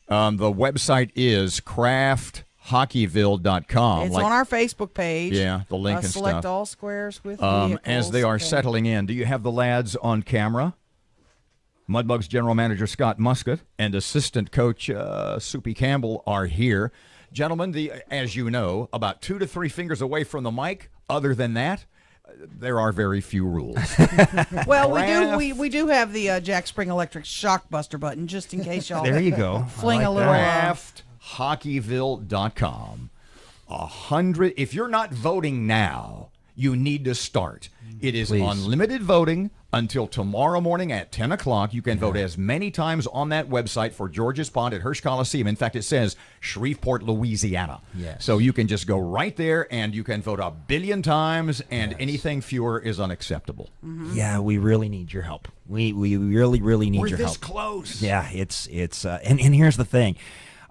The website is krafthockeyville.com. It's on our Facebook page. Yeah, the link and select stuff. all squares with vehicles. As they are settling in, do you have the lads on camera? Mudbugs General Manager Scott Muscat and Assistant Coach Soupy Campbell are here. Gentlemen, as you know, about 2 to 3 fingers away from the mic. Other than that, there are very few rules. Well, we do have the Jack Spring Electric shock buster button, just in case y'all there you go. fling a little. KraftHockeyville.com. 100. If you're not voting now, you need to start. It is unlimited voting until tomorrow morning at 10 o'clock. You can vote as many times on that website for George's Pond at Hirsch Coliseum. In fact, it says Shreveport, Louisiana. Yes. So you can just go right there and you can vote 1 billion times, and anything fewer is unacceptable. Mm-hmm. Yeah, we really need your help. We really, really need your help. We're this close. Yeah, it's and here's the thing.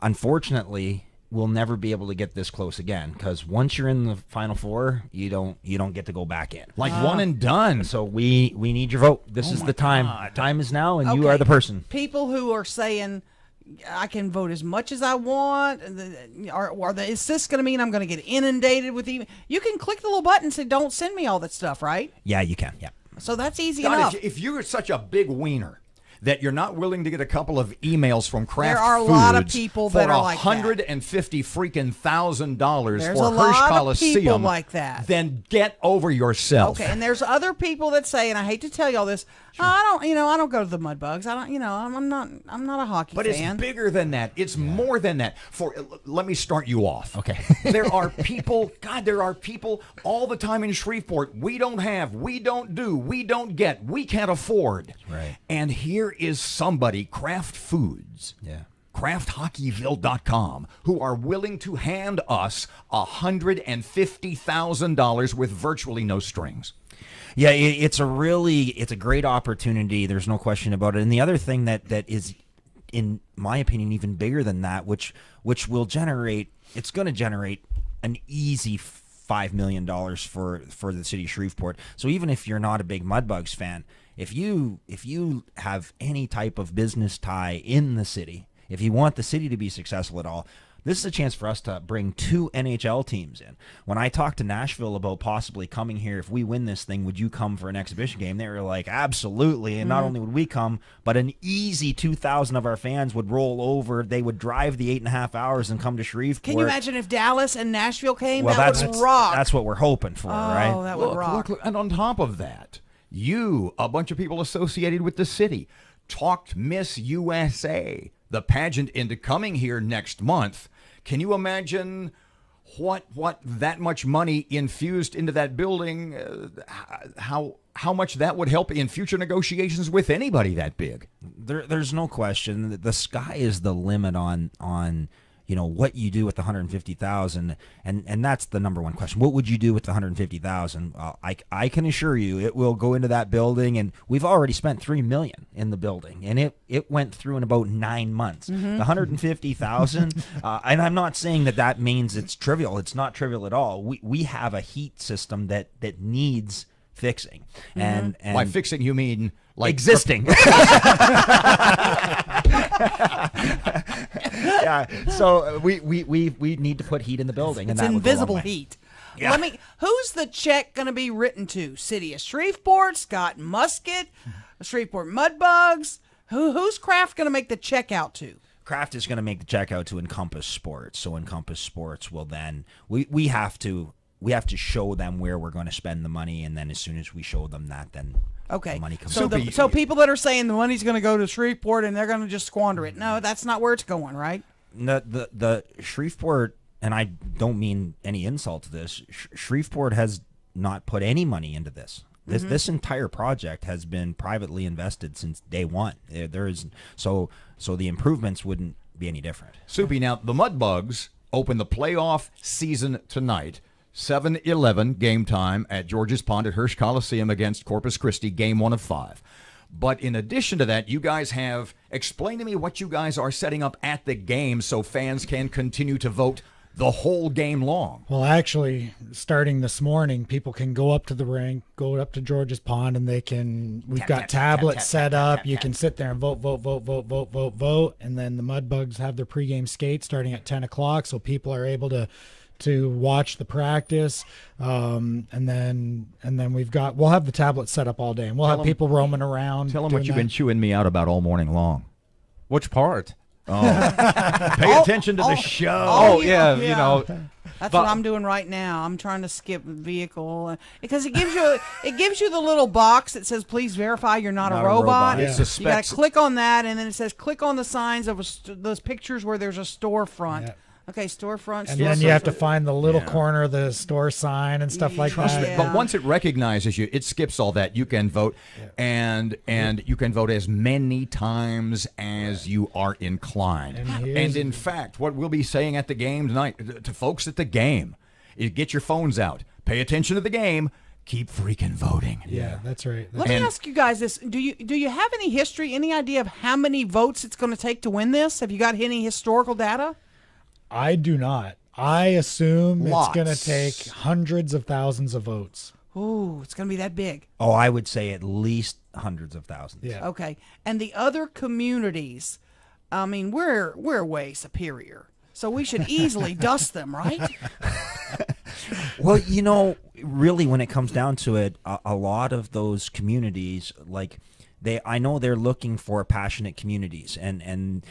Unfortunately, we'll never be able to get this close again, because once you're in the Final Four, you don't get to go back in. Like one and done. So we need your vote. This is the time. God. Time is now, and you are the person. People who are saying, I can vote as much as I want, is this going to mean I'm going to get inundated with email? You can click the little button and say, don't send me all that stuff, right? Yeah, you can. Yeah. So that's easy God, enough. if you're such a big wiener that you're not willing to get a couple of emails from Kraft There are a Foods lot of people that are like that. for $150,000 There's for a Hirsch lot Coliseum, of people like that. Then get over yourself. Okay, and there's other people that say, and I hate to tell y'all this, I don't go to the Mudbugs. I'm not a hockey But fan. it's bigger than that. It's more than that. Let me start you off. Okay. There are people all the time in Shreveport. We don't have, we don't do, we don't get, we can't afford. Right. And here is somebody, Kraft Foods. Yeah. KraftHockeyville.com, who are willing to hand us $150,000 with virtually no strings. Yeah, it's a great opportunity. There's no question about it. And the other thing that is, in my opinion, even bigger than that, which will generate, it's going to generate an easy $5 million for the city of Shreveport. So even if you're not a big Mudbugs fan, if you have any type of business tie in the city, if you want the city to be successful at all, this is a chance for us to bring 2 NHL teams in. When I talked to Nashville about possibly coming here, if we win this thing, would you come for an exhibition game? They were like, absolutely. And not only would we come, but an easy 2,000 of our fans would roll over. They would drive the 8.5 hours and come to Shreveport. Can you imagine if Dallas and Nashville came? Well, that would rock. That's what we're hoping for, right? Oh, that would rock. Look, and on top of that, a bunch of people associated with the city, talked Miss USA, the pageant, into coming here next month. Can you imagine what that much money infused into that building, how much that would help in future negotiations with anybody that big? There's no question. The sky is the limit on what you do with the $150,000, and that's the number one question. What would you do with the $150,000? I can assure you, it will go into that building, and we've already spent $3 million in the building, and it went through in about 9 months. The $150,000, and I'm not saying that means it's trivial. It's not trivial at all. We have a heat system that needs fixing, and By fixing you mean like existing. Yeah, so we need to put heat in the building, and it's that invisible heat. Yeah. Who's the check going to be written to? City of Shreveport, Scott Muscat, Shreveport Mudbugs. Who's Kraft going to make the check out to? Kraft is going to make the check out to Encompass Sports. So Encompass Sports will then we have to show them where we're going to spend the money, and then as soon as we show them that, then the money comes. So people that are saying the money's going to go to Shreveport and they're going to just squander it, no, that's not where it's going, right? The Shreveport, and I don't mean any insult to this, Shreveport has not put any money into this. This entire project has been privately invested since day one. There is so the improvements wouldn't be any different. Soupy, now the Mudbugs open the playoff season tonight. 7-11 game time at George's Pond at Hirsch Coliseum against Corpus Christi, game 1 of 5. But in addition to that, you guys explain to me what you guys are setting up at the game so fans can continue to vote the whole game long. Well, actually, starting this morning, people can go up to the rink, go up to George's Pond, and we've got tablets set up. You can sit there and vote. And then the Mudbugs have their pregame skate starting at 10 o'clock, so people are able to watch the practice. And then we'll have the tablets set up all day, and we'll have people roaming around. Tell them what you've been chewing me out about all morning long. Which part? Pay attention to the show. Oh, yeah, you know. That's what I'm doing right now. I'm trying to skip vehicle because it gives you the little box that says please verify you're not a robot. Yeah. You got to click on that, and then it says click on the signs of those pictures where there's a storefront. Yeah. Okay, storefront. And then you have to find the little corner of the store sign and stuff like Trust that. me. But once it recognizes you, it skips all that. You can vote, and you can vote as many times as you are inclined. And in fact, what we'll be saying at the game tonight to folks at the game is get your phones out, pay attention to the game, keep freaking voting. Yeah, that's right. Let me ask you guys this: Do you have any history, any idea of how many votes it's going to take to win this? Have you got any historical data? I do not. I assume it's going to take hundreds of thousands of votes. Ooh, it's going to be that big. Oh, I would say at least hundreds of thousands. Yeah. Okay. And the other communities, I mean, we're way superior. So we should easily dust them, right? Well, you know, really when it comes down to it, a lot of those communities, like I know they're looking for passionate communities, and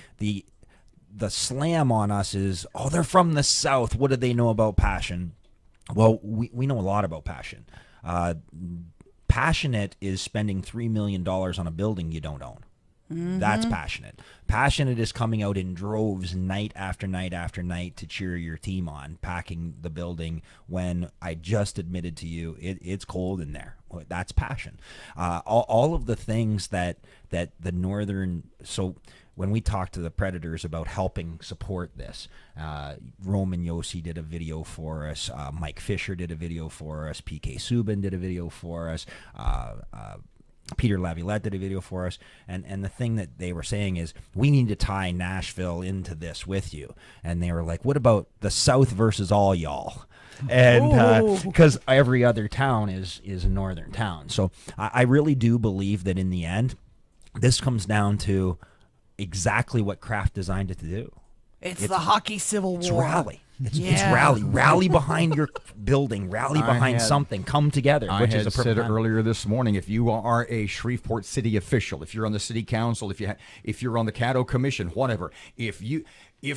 the slam on us is, oh, they're from the South. What do they know about passion? Well, we know a lot about passion. Passionate is spending $3 million on a building you don't own. Mm-hmm. That's passionate. Passionate is coming out in droves night after night after night to cheer your team on, packing the building when I just admitted to you it's cold in there. That's passion. All of the things that the northern... So when we talked to the Predators about helping support this, Roman Yossi did a video for us. Mike Fisher did a video for us. PK Subban did a video for us. Peter Laviolette did a video for us. And the thing that they were saying is, we need to tie Nashville into this with you. And they were like, what about the South versus all y'all? And because every other town is a northern town. So I really do believe that in the end, this comes down to exactly what Kraft designed it to do. It's the hockey civil war. It's rally. It's rally. Rally behind your building. Rally behind something. Come together. I had said earlier this morning, if you are a Shreveport city official, if you're on the city council, if you're on the Caddo Commission, whatever, if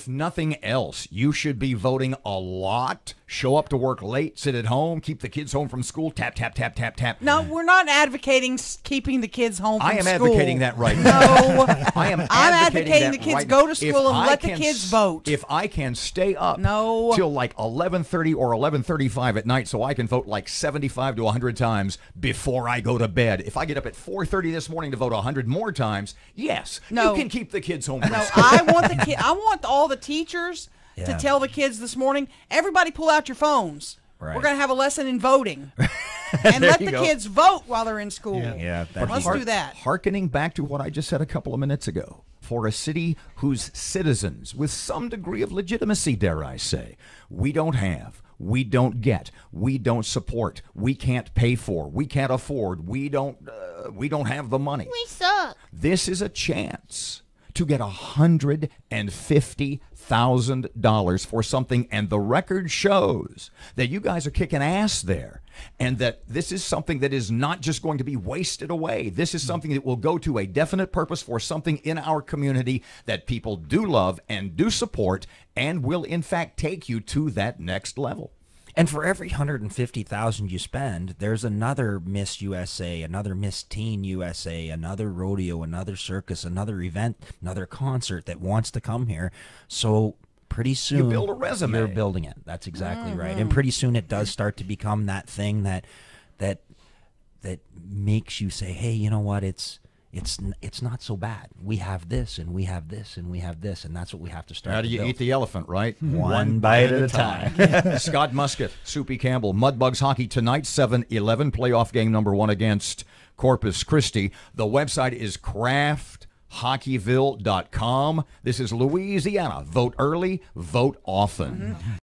nothing else, you should be voting a lot. Show up to work late, sit at home, keep the kids home from school, tap, tap, tap, tap, tap. No, we're not advocating keeping the kids home from school. I am advocating that right now. No. I'm advocating the kids go to school and let the kids vote. If I can stay up till like 11:30 or 11:35 at night so I can vote like 75 to 100 times before I go to bed. If I get up at 4:30 this morning to vote 100 more times, yes, you can keep the kids home from school. I want all the teachers to tell the kids this morning, everybody pull out your phones. Right. We're going to have a lesson in voting. And let the kids vote while they're in school. Let's do that. Hearkening back to what I just said a couple of minutes ago, for a city whose citizens, with some degree of legitimacy, dare I say, we don't have, we don't get, we don't support, we can't pay for, we can't afford, we don't have the money. We suck. This is a chance to get $150,000 for something, and the record shows that you guys are kicking ass there, and that this is something that is not just going to be wasted away. This is something that will go to a definite purpose for something in our community that people do love and do support, and will in fact take you to that next level. And for every $150,000 you spend, there's another Miss USA, another Miss Teen USA, another rodeo, another circus, another event, another concert that wants to come here. So pretty soon you build a resume. You're building it. That's exactly right. And pretty soon it does start to become that thing that makes you say, hey, you know what? It's not so bad. We have this, and we have this, and we have this, and that's what we have to start. How do you build. eat the elephant, right? One bite at a time. Scott Muscat, Soupy Campbell, Mudbugs hockey tonight, 7-11, playoff game number 1 against Corpus Christi. The website is krafthockeyville.com. This is Louisiana. Vote early, vote often.